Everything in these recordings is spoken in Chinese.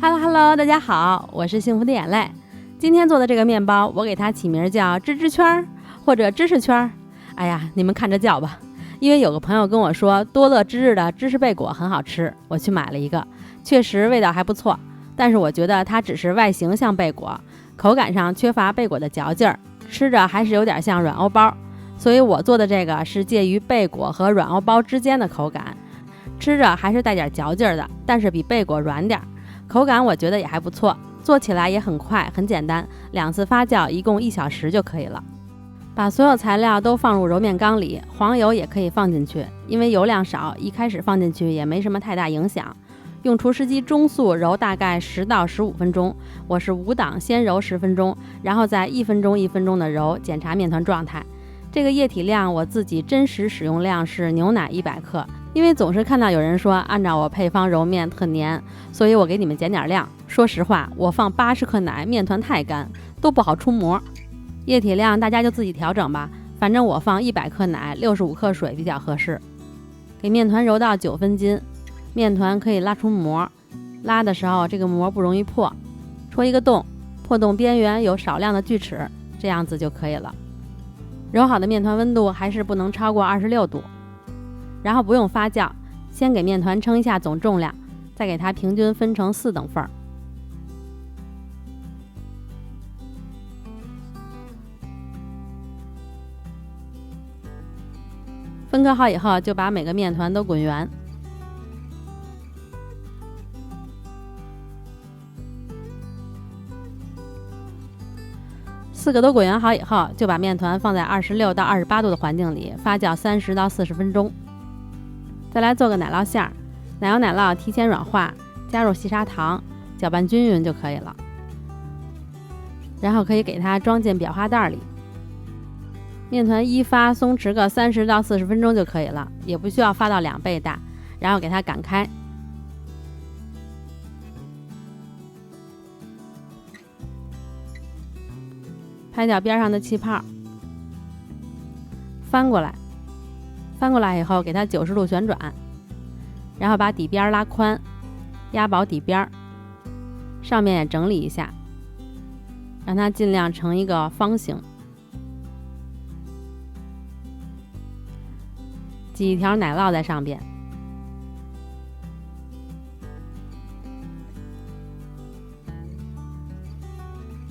Hello， 大家好，我是幸福的眼泪。今天做的这个面包，我给它起名叫芝芝圈或者芝士圈。哎呀，你们看着叫吧。因为有个朋友跟我说，多乐芝士的芝士贝果很好吃，我去买了一个，确实味道还不错。但是我觉得它只是外形像贝果，口感上缺乏贝果的嚼劲儿，吃着还是有点像软欧包。所以我做的这个是介于贝果和软欧包之间的口感，吃着还是带点嚼劲儿的，但是比贝果软点。口感我觉得也还不错，做起来也很快很简单，2次发酵一共1小时就可以了。把所有材料都放入揉面缸里，黄油也可以放进去，因为油量少，一开始放进去也没什么太大影响。用厨师机中速揉大概10到15分钟，我是5档先揉10分钟，然后再1分钟1分钟的揉，检查面团状态。这个液体量我自己真实使用量是牛奶100克，因为总是看到有人说按照我配方揉面特黏，所以我给你们减点量。说实话，我放80克奶，面团太干，都不好出模。液体量大家就自己调整吧，反正我放100克奶，65克水比较合适。给面团揉到9分筋，面团可以拉出模，拉的时候这个模不容易破，戳一个洞，破洞边缘有少量的锯齿，这样子就可以了。揉好的面团温度还是不能超过26度，然后不用发酵，先给面团称一下总重量，再给它平均分成4等份儿。分割好以后，就把每个面团都滚圆。4个都滚圆好以后，就把面团放在26到28度的环境里发酵30到40分钟。再来做个奶酪馅儿，奶油奶酪提前软化，加入细砂糖，搅拌均匀就可以了。然后可以给它装进裱花袋里。面团一发松弛个30到40分钟就可以了，也不需要发到2倍大，然后给它擀开。拍掉边上的气泡，翻过来以后给它90度旋转，然后把底边拉宽，压薄底边，上面也整理一下，让它尽量成一个方形。挤一条奶酪在上边，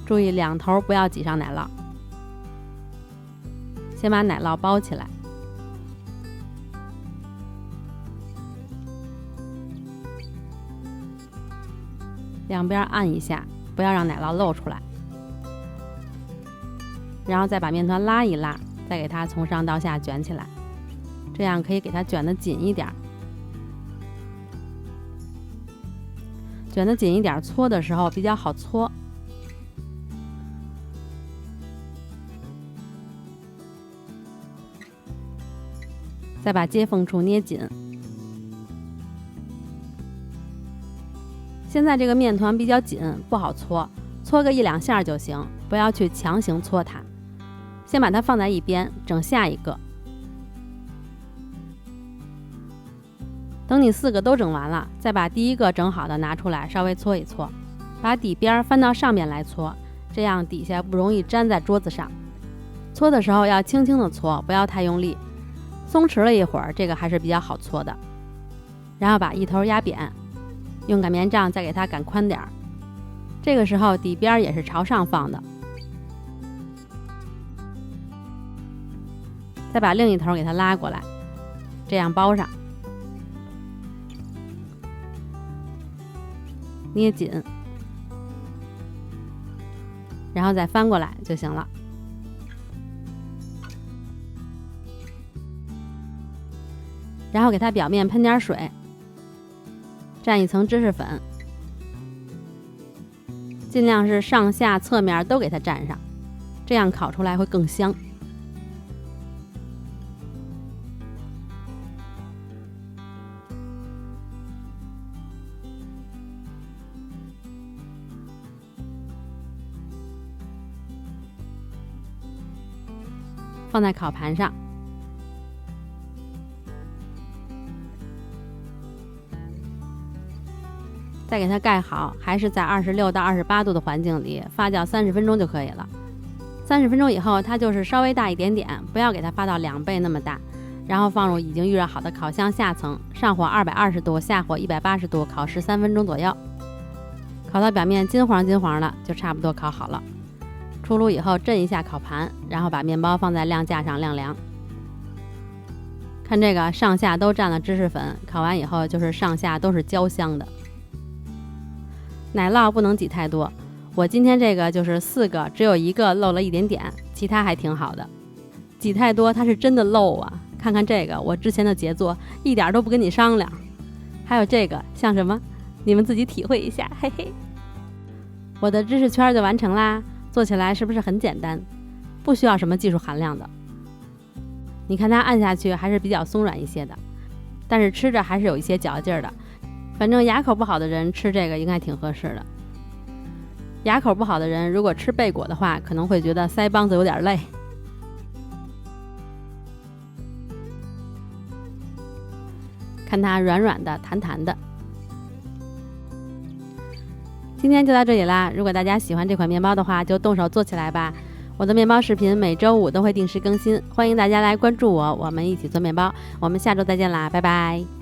注意2头不要挤上奶酪。先把奶酪包起来，两边按一下，不要让奶酪露出来，然后再把面团拉一拉，再给它从上到下卷起来，这样可以给它卷得紧一点。卷得紧一点，搓的时候比较好搓。再把接缝处捏紧。现在这个面团比较紧，不好搓，搓个1、2下就行，不要去强行搓它。先把它放在一边，整下一个。等你4个都整完了，再把第1个整好的拿出来，稍微搓一搓，把底边翻到上面来搓，这样底下不容易粘在桌子上。搓的时候要轻轻的搓，不要太用力。松弛了一会儿，这个还是比较好搓的。然后把一头压扁，用擀面杖再给它擀宽点儿。这个时候底边也是朝上放的。再把另一头给它拉过来，这样包上，捏紧，然后再翻过来就行了。然后给它表面喷点水，蘸一层芝士粉，尽量是上下侧面都给它蘸上，这样烤出来会更香。放在烤盘上，再给它盖好，还是在26到28度的环境里发酵30分钟就可以了。30分钟以后，它就是稍微大一点点，不要给它发到2倍那么大，然后放入已经预热好的烤箱下层，上火220度，下火180度，烤13分钟左右。烤到表面金黄了，就差不多烤好了。出炉以后震一下烤盘，然后把面包放在晾架上晾凉。看这个上下都蘸了芝士粉，烤完以后就是上下都是焦香的。奶酪不能挤太多，我今天这个就是4个，只有1个漏了一点点，其他还挺好的。挤太多它是真的漏啊！看看这个，我之前的杰作一点都不跟你商量。还有这个像什么？你们自己体会一下，嘿嘿。我的芝士圈就完成啦，做起来是不是很简单？不需要什么技术含量的。你看它按下去还是比较松软一些的，但是吃着还是有一些嚼劲儿的。反正牙口不好的人吃这个应该挺合适的。牙口不好的人如果吃贝果的话，可能会觉得腮帮子有点累。看它软软的弹弹的。今天就到这里啦，如果大家喜欢这款面包的话，就动手做起来吧。我的面包视频每周5都会定时更新，欢迎大家来关注我，我们一起做面包。我们下周再见啦，拜拜。